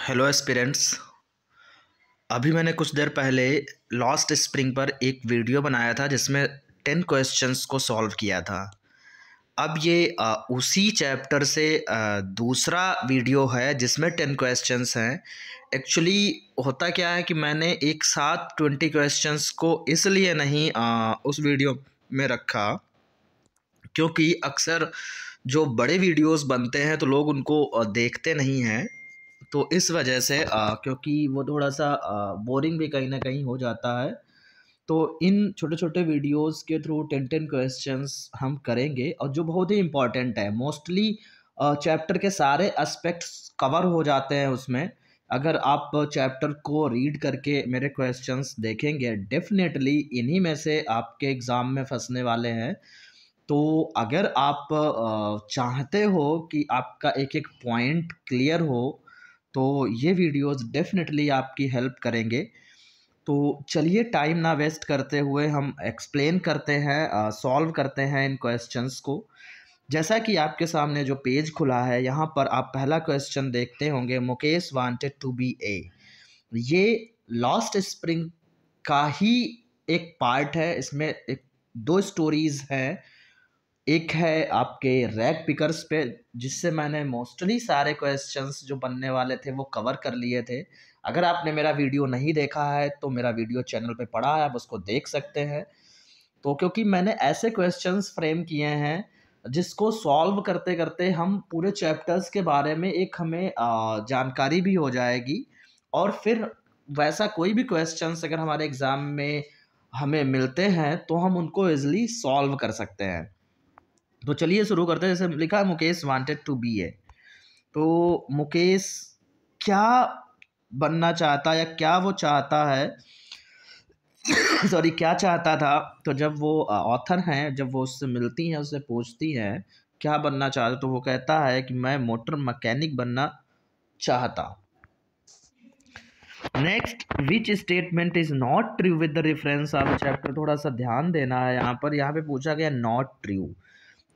Hello aspirants. अभी मैंने कुछ देर पहले लॉस्ट स्प्रिंग पर एक वीडियो बनाया था जिसमें 10 क्वेश्चंस को सॉल्व किया था। अब ये उसी चैप्टर से दूसरा वीडियो है जिसमें 10 क्वेश्चंस हैं। एक्चुअली होता क्या है कि मैंने एक साथ 20 क्वेश्चंस को इसलिए नहीं उस वीडियो में रखा क्योंकि अक्सर जो बड़े वीडियोस बनते हैं तो लोग उनको देखते नहीं हैं। तो इस वजह से क्योंकि वो थोड़ा सा बोरिंग भी कहीं ना कहीं हो जाता है। तो इन छोटे छोटे वीडियोस के थ्रू 10 क्वेश्चंस हम करेंगे और जो बहुत ही इम्पोर्टेंट है। मोस्टली चैप्टर के सारे एस्पेक्ट्स कवर हो जाते हैं उसमें। अगर आप चैप्टर को रीड करके मेरे क्वेश्चंस देखेंगे डेफिनेटली इन्हीं में से आपके एग्ज़ाम में फंसने वाले हैं। तो अगर आप चाहते हो कि आपका एक एक पॉइंट क्लियर हो तो ये वीडियोस डेफिनेटली आपकी हेल्प करेंगे। तो चलिए टाइम ना वेस्ट करते हुए हम एक्सप्लेन करते हैं, सॉल्व करते हैं इन क्वेश्चंस को। जैसा कि आपके सामने जो पेज खुला है यहाँ पर आप पहला क्वेश्चन देखते होंगे, मुकेश वांटेड टू बी ए। ये लॉस्ट स्प्रिंग का ही एक पार्ट है। इसमें एक दो स्टोरीज हैं। एक है आपके रैग पिकर्स पे जिससे मैंने मोस्टली सारे क्वेश्चंस जो बनने वाले थे वो कवर कर लिए थे। अगर आपने मेरा वीडियो नहीं देखा है तो मेरा वीडियो चैनल पे पड़ा है, आप उसको देख सकते हैं। तो क्योंकि मैंने ऐसे क्वेश्चंस फ्रेम किए हैं जिसको सॉल्व करते करते हम पूरे चैप्टर्स के बारे में एक हमें जानकारी भी हो जाएगी। और फिर वैसा कोई भी क्वेश्चंस अगर हमारे एग्ज़ाम में हमें मिलते हैं तो हम उनको ईजिली सॉल्व कर सकते हैं। तो चलिए शुरू करते हैं। जैसे लिखा है मुकेश वांटेड टू बी ए। तो मुकेश क्या बनना चाहता या क्या वो चाहता है सॉरी क्या चाहता था। तो जब वो ऑथर हैं, जब वो उससे मिलती हैं, उससे पूछती हैं क्या बनना चाहता, तो वो कहता है कि मैं मोटर मैकेनिक बनना चाहता। Next, which statement is not true with the reference of chapter. थोड़ा सा ध्यान देना है यहाँ पर। यहाँ पे पूछा गया नॉट ट्रू।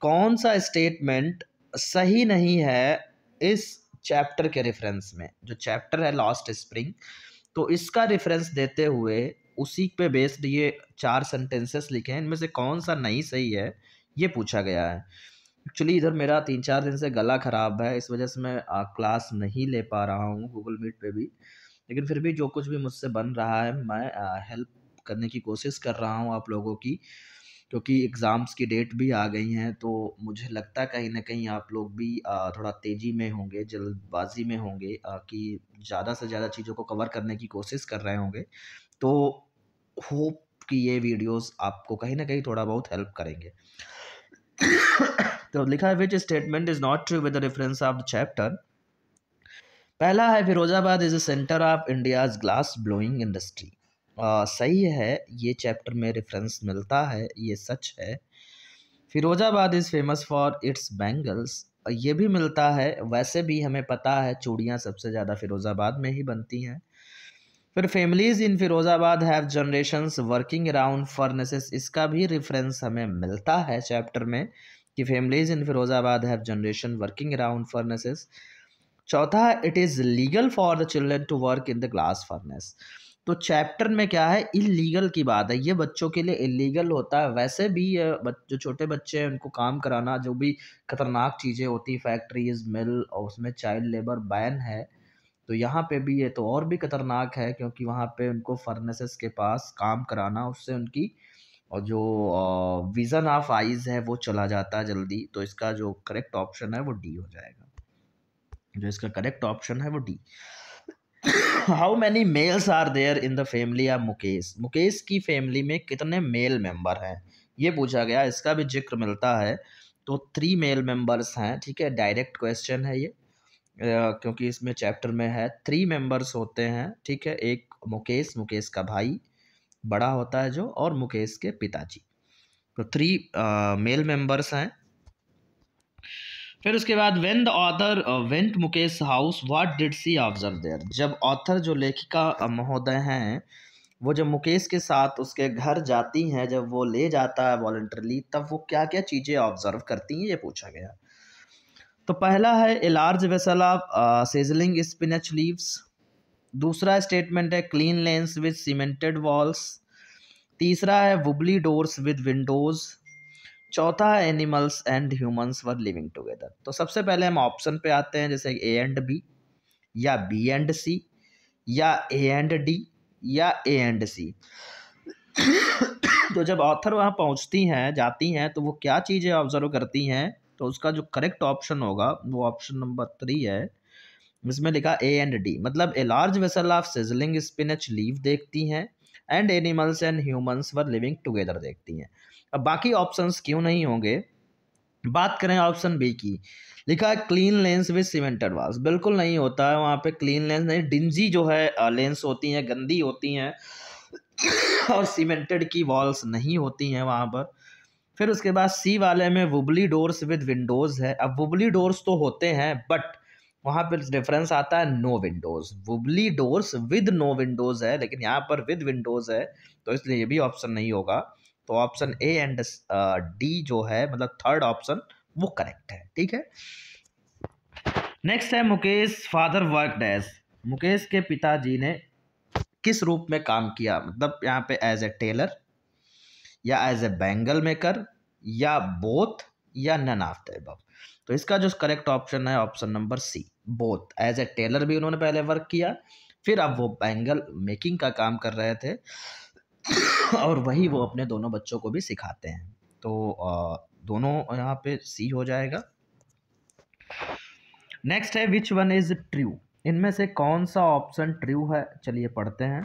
कौन सा स्टेटमेंट सही नहीं है इस चैप्टर के रेफरेंस में। जो चैप्टर है लॉस्ट स्प्रिंग, तो इसका रेफरेंस देते हुए उसी पे बेस्ड ये 4 सेंटेंसेस लिखे हैं। इनमें से कौन सा नहीं सही है ये पूछा गया है। एक्चुअली इधर मेरा 3-4 दिन से गला ख़राब है, इस वजह से मैं क्लास नहीं ले पा रहा हूँ गूगल मीट पे भी। लेकिन फिर भी जो कुछ भी मुझसे बन रहा है मैं हेल्प करने की कोशिश कर रहा हूँ आप लोगों की। क्योंकि एग्ज़ाम्स की डेट भी आ गई हैं तो मुझे लगता है कहीं न कहीं आप लोग भी थोड़ा तेज़ी में होंगे, जल्दबाज़ी में होंगे कि ज़्यादा से ज़्यादा चीज़ों को कवर करने की कोशिश कर रहे होंगे। तो होप कि ये वीडियोस आपको कहीं न कहीं थोड़ा बहुत हेल्प करेंगे। तो लिखा है which statement is not true with the reference of the chapter. पहला है Firozabad is the centre of India's glass blowing industry. सही है, ये चैप्टर में रेफरेंस मिलता है, ये सच है। Firozabad is famous for its bangles. ये भी मिलता है। वैसे भी हमें पता है चूड़ियाँ सबसे ज़्यादा फिरोज़ाबाद में ही बनती हैं। फिर families in Firozabad have generations working around furnaces. इसका भी रेफरेंस हमें मिलता है चैप्टर में कि families in Firozabad have generation working around furnaces. चौथा, it is legal for the children to work in the glass furnace. तो चैप्टर में क्या है, इलीगल की बात है। ये बच्चों के लिए इलीगल होता है। वैसे भी जो छोटे बच्चे हैं उनको काम कराना, जो भी खतरनाक चीज़ें होती, फैक्ट्रीज, मिल, और उसमें चाइल्ड लेबर बैन है। तो यहाँ पे भी ये तो और भी खतरनाक है क्योंकि वहाँ पे उनको फर्नेसेस के पास काम कराना, उससे उनकी और जो विज़न ऑफ आइज़ है वो चला जाता है जल्दी। तो इसका जो करेक्ट ऑप्शन है वो डी हो जाएगा। जो इसका करेक्ट ऑप्शन है वो D. How many males are there in the family of Mukesh. Mukesh की फैमिली में कितने मेल मेंबर हैं ये पूछा गया। इसका भी जिक्र मिलता है। तो 3 मेल मेंबर्स हैं। ठीक है, डायरेक्ट क्वेश्चन है ये। क्योंकि इसमें चैप्टर में है 3 मेंबर्स होते हैं। ठीक है, एक मुकेश, मुकेश का भाई बड़ा होता है जो, और मुकेश के पिताजी। तो 3 मेल मेंबर्स हैं। फिर उसके बाद when the author went Mukesh house what did she observe there. जब ऑथर जो लेखिका महोदय हैं वो जब मुकेश के साथ उसके घर जाती हैं, जब वो ले जाता है वॉलंटरली, तब वो क्या क्या चीज़ें ऑब्जर्व करती हैं ये पूछा गया। तो पहला है a large vessel of sizzling spinach leaves. दूसरा स्टेटमेंट है clean lens with cemented walls. तीसरा है वुबली डोर्स विद विंडोज। चौथा है animals and humans were living together. तो सबसे पहले हम ऑप्शन पे आते हैं, जैसे ए एंड बी, या बी एंड सी, या ए एंड डी, या ए एंड सी। तो जब ऑथर वहाँ पहुँचती हैं, जाती हैं, तो वो क्या चीज़ें ऑब्जर्व करती हैं, तो उसका जो करेक्ट ऑप्शन होगा वो ऑप्शन नंबर 3 है। इसमें लिखा ए एंड डी, मतलब a large vessel of sizzling spinach leave देखती हैं, and animals and humans were living together देखती हैं। अब बाकी ऑप्शंस क्यों नहीं होंगे, बात करें ऑप्शन बी की, लिखा है clean lens with cemented walls. बिल्कुल नहीं होता है वहाँ पे क्लीन लेंस, नहीं, डिंजी जो है लेंस होती हैं, गंदी होती हैं, और सीमेंटेड की वॉल्स नहीं होती हैं वहाँ पर। फिर उसके बाद सी वाले में वुबली डोर्स विद विंडोज़ है। अब वुबली डोर्स तो होते हैं, बट वहाँ पर डिफरेंस आता है no windows. Wobbly doors with no windows है, लेकिन यहाँ पर विद विंडोज़ है, तो इसलिए ये भी ऑप्शन नहीं होगा। तो ऑप्शन ए एंड डी जो है, मतलब थर्ड ऑप्शन, वो करेक्ट है। ठीक है। नेक्स्ट है Mukesh father work as. Mukesh के पिताजी ने किस रूप में काम किया, मतलब यहाँ पे एज ए टेलर, या एज ए बैंगल मेकर, या बोथ, या नन ऑफ द अबव। तो इसका जो करेक्ट ऑप्शन है option number C, both. As a tailor भी उन्होंने पहले वर्क किया, फिर अब वो बैंगल मेकिंग का काम कर रहे थे, और वही वो अपने दोनों बच्चों को भी सिखाते हैं। तो दोनों यहाँ पे सी हो जाएगा। नेक्स्ट है विच वन इज ट्रू। इनमें से कौन सा ऑप्शन ट्रू है, चलिए पढ़ते हैं।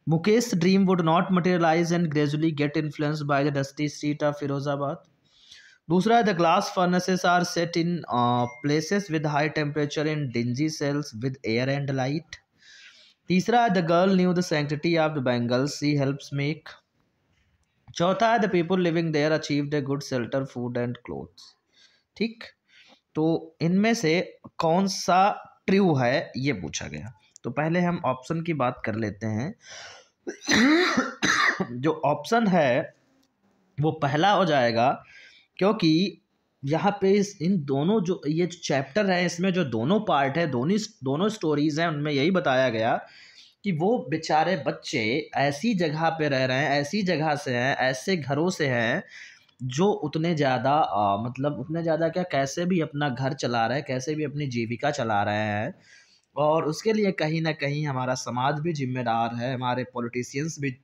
Mukesh dream would not materialise and gradually get influenced by the dusty street of Firozabad. दूसरा है the glass furnaces are set in places with high temperature in dingy cells with air and light. तीसरा है the girl knew the sanctity of the bangles she helps make. चौथा है the people living there achieved a good shelter food and clothes. ठीक, तो इनमें से कौन सा ट्रू है ये पूछा गया। तो पहले हम ऑप्शन की बात कर लेते हैं। जो ऑप्शन है वो पहला हो जाएगा, क्योंकि यहाँ पे इन दोनों जो ये जो चैप्टर है, इसमें जो दोनों पार्ट है, दोनों स्टोरीज हैं, उनमें यही बताया गया कि वो बेचारे बच्चे ऐसी जगह पे रह रहे हैं, ऐसी जगह से हैं, ऐसे घरों से हैं जो उतने ज़्यादा मतलब उतने ज़्यादा क्या, कैसे भी अपना घर चला रहे हैं, कैसे भी अपनी जीविका चला रहे हैं, और उसके लिए कहीं ना कहीं हमारा समाज भी जिम्मेदार है, हमारे पॉलिटिशियंस भी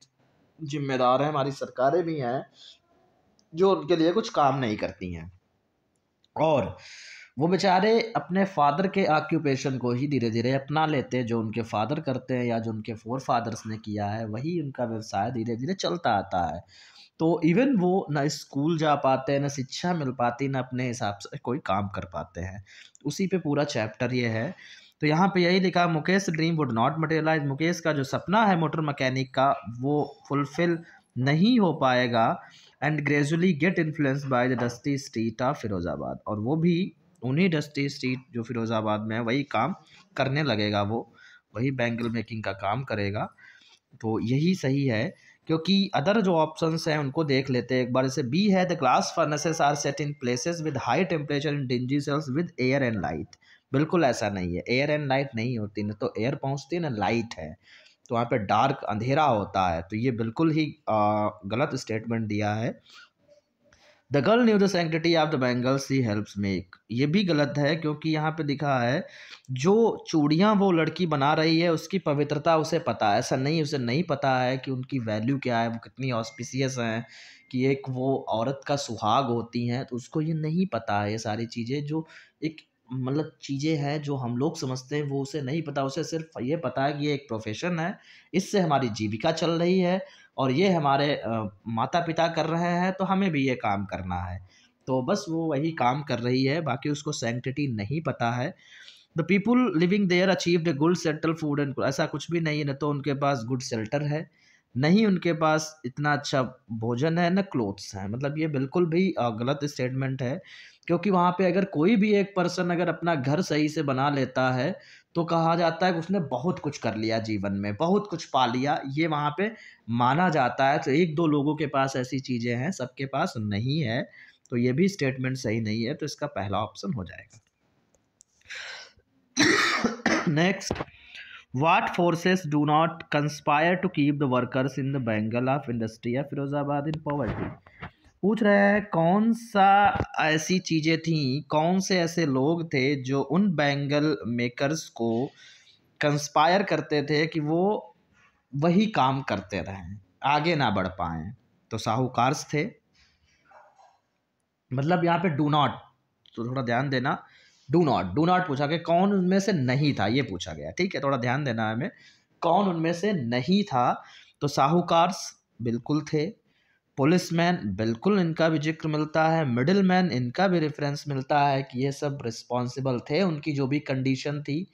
जिम्मेदार हैं, हमारी सरकारें भी हैं जो उनके लिए कुछ काम नहीं करती हैं। और वो बेचारे अपने फादर के ऑक्यूपेशन को ही धीरे धीरे अपना लेते हैं, जो उनके फादर करते हैं या जो उनके फोर फादर्स ने किया है, वही उनका व्यवसाय धीरे धीरे चलता आता है। तो इवन वो ना स्कूल जा पाते हैं, ना शिक्षा मिल पाती, ना अपने हिसाब से कोई काम कर पाते हैं। उसी पे पूरा चैप्टर ये है। तो यहाँ पे यही लिखा, Mukesh dream would not materialise. Mukesh का जो सपना है मोटर मैकेनिक का, वो फुलफिल नहीं हो पाएगा, and gradually get influenced by the dusty street of Firozabad. और वो भी उन्हीं डस्टी स्ट्रीट जो फिरोजाबाद में है वही काम करने लगेगा, वो वही बैंगल मेकिंग का काम करेगा। तो यही सही है, क्योंकि अदर जो ऑप्शंस हैं उनको देख लेते हैं एक बार। जैसे बी है the glass furnaces are set in places with high temperature in dingy cells with air and light. बिल्कुल ऐसा नहीं है, एयर एंड लाइट नहीं होती, ना तो एयर पहुंचती है ना लाइट है, तो वहाँ पे डार्क अंधेरा होता है। तो ये बिल्कुल ही गलत स्टेटमेंट दिया है। The girl knew the sanctity of the bangles she helps make, ये भी गलत है, क्योंकि यहाँ पे लिखा है जो चूड़ियाँ वो लड़की बना रही है उसकी पवित्रता उसे पता है। ऐसा नहीं, उसे नहीं पता है कि उनकी वैल्यू क्या है, वो कितनी ऑस्पिशियस हैं, कि एक वो औरत का सुहाग होती हैं, तो उसको ये नहीं पता है। ये सारी चीज़ें जो एक मतलब चीज़ें हैं जो हम लोग समझते हैं, वो उसे नहीं पता। उसे सिर्फ ये पता है कि ये एक प्रोफेशन है, इससे हमारी जीविका चल रही है, और ये हमारे माता पिता कर रहे हैं, तो हमें भी ये काम करना है। तो बस वो वही काम कर रही है, बाकी उसको सैंक्टिटी नहीं पता है। The people living there achieved a good settle food and, ऐसा कुछ भी नहीं है, न तो उनके पास गुड शेल्टर है, नहीं उनके पास इतना अच्छा भोजन है, न क्लोथ्स हैं। मतलब ये बिल्कुल भी गलत स्टेटमेंट है, क्योंकि वहाँ पे अगर कोई भी एक पर्सन अगर अपना घर सही से बना लेता है, तो कहा जाता है कि उसने बहुत कुछ कर लिया जीवन में, बहुत कुछ पा लिया, ये वहाँ पे माना जाता है। तो एक दो लोगों के पास ऐसी चीज़ें हैं, सबके पास नहीं है। तो ये भी स्टेटमेंट सही नहीं है, तो इसका पहला ऑप्शन हो जाएगा। Next, what forces do not conspire to keep the workers in the bangle of industry of Firozabad in poverty. पूछ रहे हैं कौन सा ऐसी चीज़ें थी, कौन से ऐसे लोग थे जो उन बैंगल मेकर्स को कंस्पायर करते थे कि वो वही काम करते रहें, आगे ना बढ़ पाएं। तो साहूकार थे, मतलब यहाँ पे डू नॉट, तो थोड़ा ध्यान देना, डू नॉट पूछा गया, कौन उनमें से नहीं था ये पूछा गया, ठीक है, थोड़ा ध्यान देना हमें, कौन उनमें से नहीं था। तो साहूकार बिल्कुल थे, पुलिसमैन बिल्कुल इनका भी जिक्र मिलता है, मिडिल मैन इनका भी रेफरेंस मिलता है कि ये सब रिस्पॉन्सिबल थे, उनकी जो भी कंडीशन थी।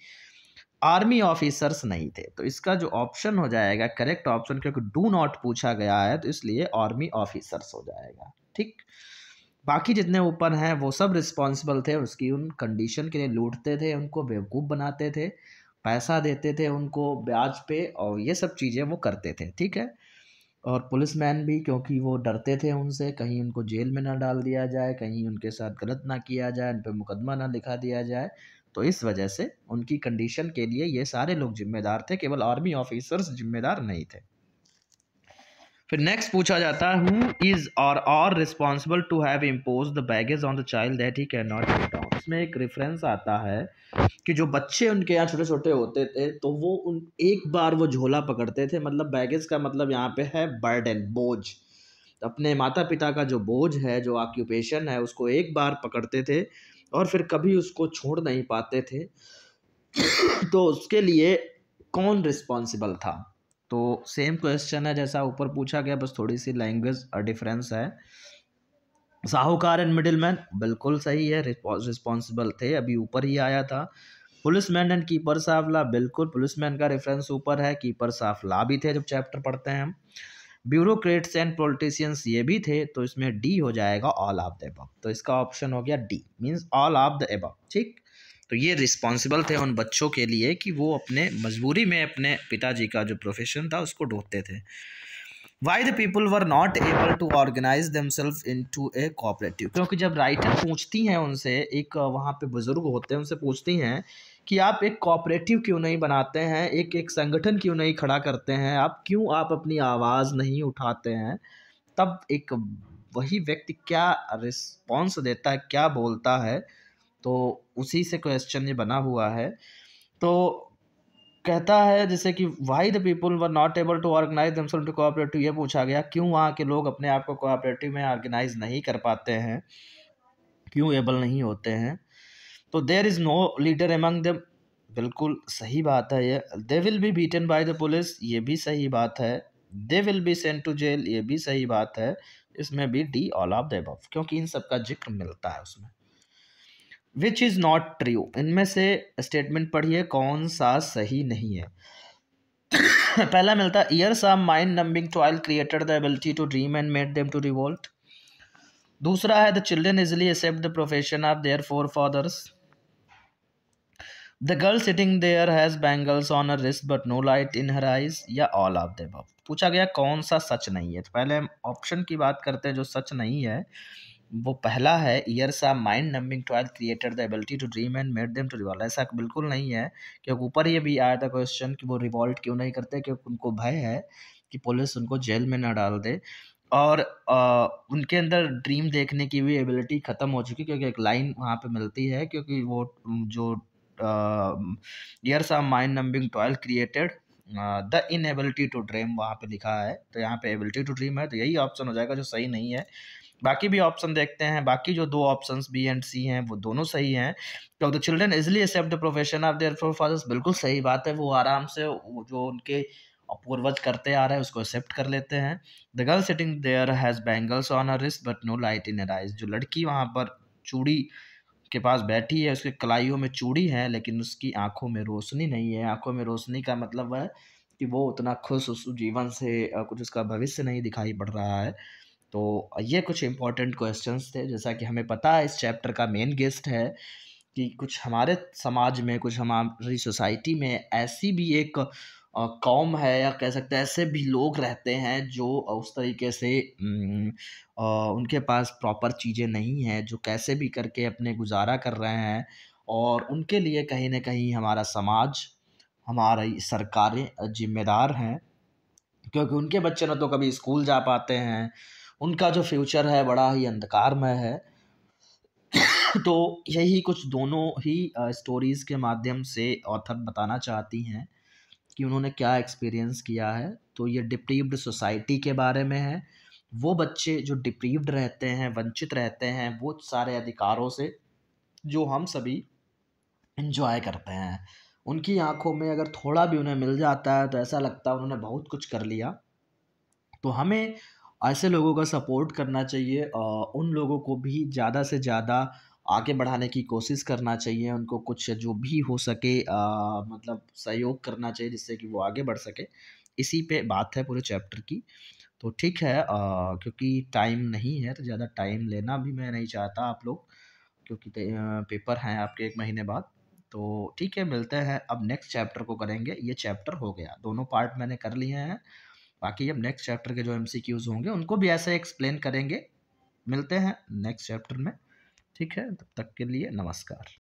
आर्मी ऑफिसर्स नहीं थे, तो इसका जो ऑप्शन हो जाएगा करेक्ट ऑप्शन, क्योंकि डू नॉट पूछा गया है तो इसलिए आर्मी ऑफिसर्स हो जाएगा, ठीक। बाकी जितने ऊपर हैं वो सब रिस्पॉन्सिबल थे, उसकी उन कंडीशन के लिए लूटते थे, उनको बेवकूफ़ बनाते थे, पैसा देते थे उनको ब्याज पे, और ये सब चीज़ें वो करते थे, ठीक है। और पुलिसमैन भी, क्योंकि वो डरते थे उनसे, कहीं उनको जेल में ना डाल दिया जाए, कहीं उनके साथ गलत ना किया जाए, उन पर मुकदमा ना लिखा दिया जाए, तो इस वजह से उनकी कंडीशन के लिए ये सारे लोग जिम्मेदार थे, केवल आर्मी ऑफिसर्स जिम्मेदार नहीं थे। फिर नेक्स्ट पूछा जाता है हु इज और responsible to have impose the baggage on the child that he can not get down. इसमें एक रेफरेंस आता है कि जो बच्चे उनके यहाँ छोटे छोटे होते थे तो वो उन एक बार वो झोला पकड़ते थे, मतलब बैगेज का मतलब यहाँ पे है बर्डन, बोझ, अपने माता पिता का जो बोझ है, जो ऑक्यूपेशन है, उसको एक बार पकड़ते थे और फिर कभी उसको छोड़ नहीं पाते थे। तो उसके लिए कौन रिस्पॉन्सिबल था? तो सेम क्वेश्चन है जैसा ऊपर पूछा गया, बस थोड़ी सी लैंग्वेज डिफरेंस है। साहूकार एंड मिडिलमैन बिल्कुल सही है, रिस्पॉन्सिबल थे, अभी ऊपर ही आया था। Policeman and keepers of law, बिल्कुल पुलिसमैन का रेफरेंस ऊपर है, कीपर्स ऑफ लॉ भी थे जब चैप्टर पढ़ते हैं हम। ब्यूरोक्रेट्स एंड पॉलिटिशियंस ये भी थे, तो इसमें डी हो जाएगा ऑल ऑफ द अबव, तो इसका ऑप्शन हो गया D, means all of the above, ठीक। तो ये रिस्पॉन्सिबल थे उन बच्चों के लिए कि वो अपने मजबूरी में अपने पिताजी का जो प्रोफेशन था उसको ढूंढते थे। Why the people were not able to organise themselves into a cooperative, क्योंकि जब राइटर पूछती हैं उनसे, एक वहाँ पे बुजुर्ग होते हैं उनसे पूछती हैं कि आप एक कोऑपरेटिव क्यों नहीं बनाते हैं, एक एक संगठन क्यों नहीं खड़ा करते हैं, आप अपनी आवाज़ नहीं उठाते हैं, तब एक वही व्यक्ति क्या रिस्पॉन्स देता है, क्या बोलता है, तो उसी से क्वेश्चन ये बना हुआ है। तो कहता है जैसे कि why the people were not able to organise themselves to cooperative, ये पूछा गया क्यों वहाँ के लोग अपने आप को कोऑपरेटिव में ऑर्गेनाइज नहीं कर पाते हैं, क्यों एबल नहीं होते हैं। तो there is no leader among them, बिल्कुल सही बात है ये। They will be beaten by the police, ये भी सही बात है। They will be sent to jail, ये भी सही बात है। इसमें भी D all of the above, क्योंकि इन सब का जिक्र मिलता है उसमें। विच इज़ नॉट ट्रू, इनमें से स्टेटमेंट पढ़िए कौन सा सही नहीं है। पहला मिलता है years of mind numbing toil created the ability to dream and made them to revolt. दूसरा है the children easily accept the profession of their forefathers. The girl sitting there has bangles on her wrist but no light in her eyes, या all of the above. पूछा गया कौन सा सच नहीं है, तो पहले हम ऑप्शन की बात करते हैं जो सच नहीं है। वो पहला है years of mind numbing toil created the ability to dream and made them to revolt, ऐसा बिल्कुल नहीं है, क्योंकि ऊपर ये भी आया था क्वेश्चन कि वो रिवॉल्ट क्यों नहीं करते, क्योंकि उनको भय है कि पुलिस उनको जेल में ना डाल दे, और उनके अंदर ड्रीम देखने की भी एबिलिटी ख़त्म हो चुकी, क्योंकि एक लाइन वहाँ पे मिलती है, क्योंकि वो जो years of mind numbing toil created the inability to dream वहाँ पे लिखा है, तो यहाँ पे एबिलिटी टू ड्रीम है, तो यही ऑप्शन हो जाएगा जो सही नहीं है। बाकी भी ऑप्शन देखते हैं, बाकी जो दो ऑप्शंस बी एंड सी हैं वो दोनों सही हैं। तो the children easily accept the profession of their forefathers, बिल्कुल सही बात है, वो आराम से जो उनके पूर्वज करते आ रहे हैं उसको एक्सेप्ट कर लेते हैं। The girl sitting there has bangles on her wrist but no light in her eyes, जो लड़की वहाँ पर चूड़ी के पास बैठी है, उसके कलाइयों में चूड़ी है लेकिन उसकी आंखों में रोशनी नहीं है। आंखों में रोशनी का मतलब है कि वो उतना खुश उस जीवन से, कुछ उसका भविष्य नहीं दिखाई पड़ रहा है। तो ये कुछ इंपॉर्टेंट क्वेश्चंस थे, जैसा कि हमें पता है इस चैप्टर का मेन गेस्ट है कि कुछ हमारे समाज में, कुछ हमारी सोसाइटी में ऐसी भी एक कौम है, या कह सकते हैं ऐसे भी लोग रहते हैं जो उस तरीके से उनके पास प्रॉपर चीज़ें नहीं हैं, जो कैसे भी करके अपने गुजारा कर रहे हैं, और उनके लिए कहीं न कहीं हमारा समाज, हमारी सरकारें ज़िम्मेदार हैं, क्योंकि उनके बच्चे ना तो कभी स्कूल जा पाते हैं, उनका जो फ्यूचर है बड़ा ही अंधकारमय है। तो यही कुछ दोनों ही स्टोरीज़ के माध्यम से ऑथर बताना चाहती हैं कि उन्होंने क्या एक्सपीरियंस किया है। तो ये डिप्रीव्ड सोसाइटी के बारे में है। वो बच्चे जो डिप्रीव्ड रहते हैं, वंचित रहते हैं, वो सारे अधिकारों से जो हम सभी एन्जॉय करते हैं। उनकी आँखों में अगर थोड़ा भी उन्हें मिल जाता है तो ऐसा लगता है उन्होंने बहुत कुछ कर लिया। तो हमें ऐसे लोगों का सपोर्ट करना चाहिए, उन लोगों को भी ज़्यादा से ज़्यादा आगे बढ़ाने की कोशिश करना चाहिए, उनको कुछ जो भी हो सके मतलब सहयोग करना चाहिए जिससे कि वो आगे बढ़ सकें। इसी पे बात है पूरे चैप्टर की। तो ठीक है, क्योंकि टाइम नहीं है तो ज़्यादा टाइम लेना भी मैं नहीं चाहता आप लोग, क्योंकि पेपर हैं आपके 1 महीने बाद। तो ठीक है, मिलते हैं, अब नेक्स्ट चैप्टर को करेंगे। ये चैप्टर हो गया, दोनों पार्ट मैंने कर लिए हैं। बाकी अब नेक्स्ट चैप्टर के जो एमसीक्यूज़ होंगे उनको भी ऐसे एक्सप्लेन करेंगे। मिलते हैं नेक्स्ट चैप्टर में। ठीक है, तब तक के लिए नमस्कार।